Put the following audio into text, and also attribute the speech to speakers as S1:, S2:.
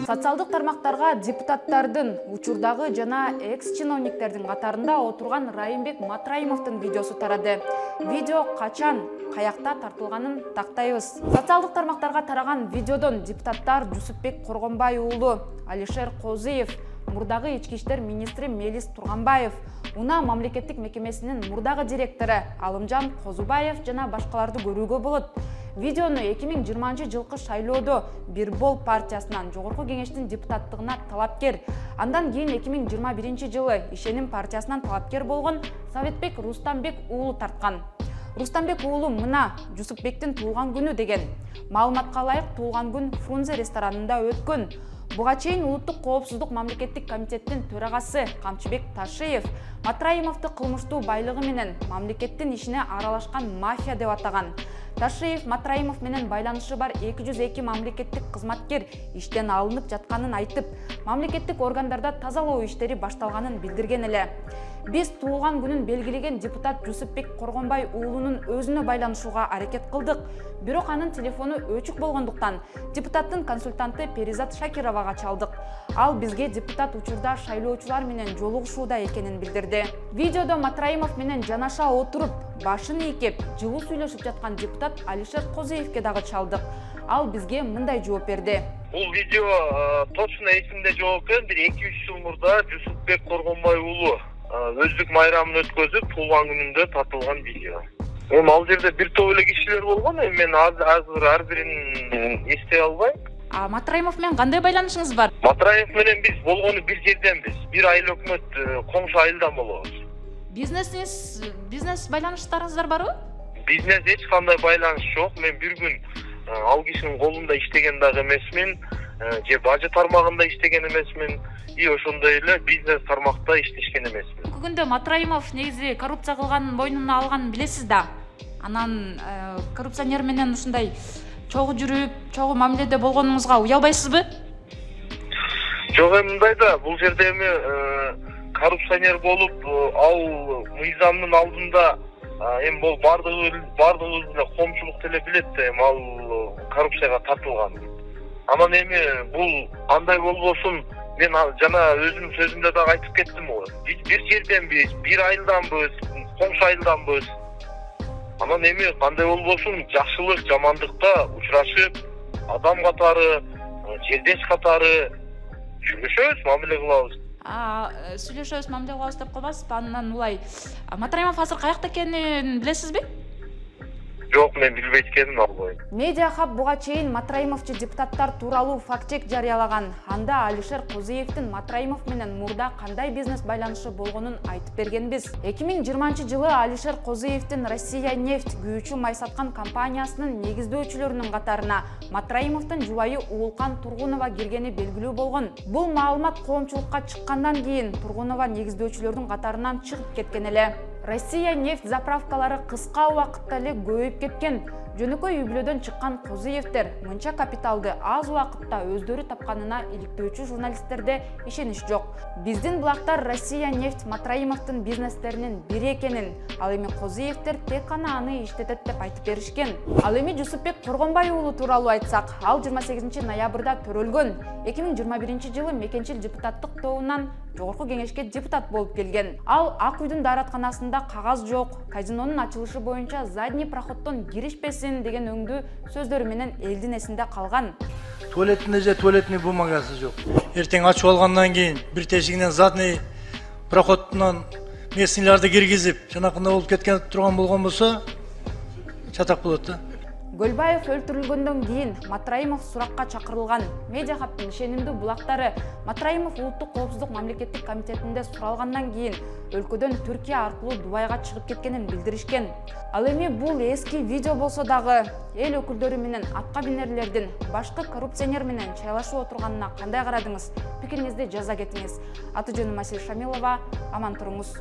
S1: Социалдык тармактарга депутаттардын, учурдагы жана экс-чиновниктердин катарында отурган Райымбек Матраимовдун видеосу тарады. Видео качан, каякта тартылганын тактайбыз. Социалдык тармактарга тараган видеодон депутаттар Жусупбек Коргонбай уулу, Алишер Козыев, мурдагы ички иштер министри Мелис Турганбаев, Уна мамлекеттик мекемесинин мурдагы директору Алымжан Козубаев жана башкаларды көрүүгө болот. Видеону 2020 жылкы шайлоодо Бирбол партиясынан жогорку кеңештин депутаттыгына талапкер, андан кийин 2021 жылы Ишеним партиясынан талапкер болгон Советбек Рустамбек уулу тарткан. Рустамбек уулу мына Жусупбектин туулган күнү деген. Маалыматка ылайык туулган күн Фрунзе ресторанында өткөн. Буга чейин Улуттук коопсуздук мамлекеттик комитеттин төрагасы Камчыбек Ташиев Матраимовду кылмыштуу байлыгы менен мамлекеттин ишине аралашкан мафия деп атаган. Ташиев Матраимов менен байланышы бар 202 мамлекеттик кызматкер иштен алынып жатканын айтып, мамлекеттик органдарда тазалоо иштери башталганын билдирген эле. Биз туулган күнүн белгилеген депутат Жусупбек Коргонбай уулунун өзүнө байланышууга аракет кылдык. Бирок анын телефону өчүк болгондуктан депутаттын консультанты Перизат Шакировага чалдык. Ал бизге депутат учурда шайлоочулар менен жолугушууда экенин билдирди. Видеодо Матраимов менен жанаша отуруп, башын ийкеп, жылуу сүйлөшүп жаткан депутат Алишер Козыевке дагы чалдык. Ал бизге мындай жооп берди.
S2: Бул видео точно эсимде жок экен. 2-3 жыл мурда Жусупбек Коргонбай уулу өздүк майрамын өткөзүп, туулган күнүндө тартылган видео. Ал жерде бир топ эле кишилер болгон, мен азыр ар бирин эстей албайм.
S1: Матраимов менен кандай байланышыңыз бар?
S2: Матраимов менен биз болгону бир жерденбиз. Бир айыл өкмөт коңшу айылдан болобуз.
S1: Бизнес байланыштарыңыздар барбы?
S2: Бизнес эч кандай байланыш жок. Мен бир күн ал кишинин колунда иштеген дагы эмесмин, же бажы тармагында иштеген эмесмин, ошондой эле бизнес тармакта иштешкен эмесмин.
S1: Бүгүнкү күндө Матраимов негизи коррупция кылганын мойнуна алганын билесиз да. Анан коррупционер менен ушундай чогуу жүрүп, чогуу мамиледе болгонуңузга уялбайсызбы?
S2: Жок, мындай да, бул жерде эми коррупционер болуп, ал мыйзамдын алдында бул бардыгыбыз эле коомчулук деле билет да, ал коррупцияга тартылган. Анан эми бул кандай болбосун, мен жана өзүмдүн сөзүмдө дагы айтып кеттим го. Бир жерденбиз, бир айылданбыз, коңшу айылданбыз. Анан эми кандай болбосун, жакшылык, жамандыкта учурашып, адам катары, жердеш катары сүйлөшөбүз, мамиле кылабыз.
S1: Сүйлөшөбүз, мамиле кылабыз деп калбасызбы? Андан улай Матраимов азыр каякта экенин билесизби?
S2: Жок, мен билбейт экенмин албайм.
S1: Медиа хаб буга чейин Матраимовчу депутаттар тууралуу факт-чек жарыялаган. Анда Алишер Козыевдин Матраимов менен мурда кандай бизнес байланышы болгонун айтып бергенбиз. 2020 жылы Алишер Козыевдин Россия нефть күйүүчү май саткан компаниясынын негиздөөчүлөрүнүн катарына Матраимовдун жубайы Уулкан Тургунова киргени белгилүү болгон. Бул маалымат коомчулукка чыккандан кийин Тургунова негиздөөчүлөрдүн катарынан чыгып кеткен эле. Россия нефть заправкалары кыска убакытта эле көбөйүп кеткен. Жөнөкөй үй-бүлөдөн чыккан Козыевдер мынча капиталды аз убакытта өздөрү тапканына иликтөөчү журналисттерде ишенич жок. Биздин булактар Россия нефть Матраимовдун бизнестеринин бири экенин, ал эми Козыевдер тек гана аны иштетет деп айтып беришкен. Ал эми Жусупбек Коргонбай уулу тууралуу айтсак, ал 28 ноябрда төрөлгөн. 2021 жылы мекенчил депутаттык тобунан жогорку кеңешке депутат болуп келген. Ал Ак үйдүн дааратканасында кагаз жок, казинонун ачылышы боюнча задний проходдон киришпесин деген өңдүү сөздөрү менен элдин эсинде калган.
S3: Туалетинде же туалетный бумагасы жок. Эртең ачып алгандан кийин бир тешигинен задний проходдон местныйларды киргизип, жанакында болуп кеткен турган болгон болсо, чатак болот да.
S1: Көлбаев өлтүрүлгөндөн кийин Матраимов суракка чакырылган. Медиа хабтын ишенимдүү булактары Матраимов Улуттук коопсуздук мамлекеттик комитетинде суралгандан кийин өлкөдөн Түркия аркылуу Дубайга чыгып кеткенин билдиришкен. Ал эми бул эски видео болсо дагы эл өкүлдөрү менен атка минерлердин башкы коррупционер менен чайлашып отурганына кандай карадыңыз? Пикириңизди жаза кетиңиз. Аты жөнүм Асель Шамилова. Аман туруңуз.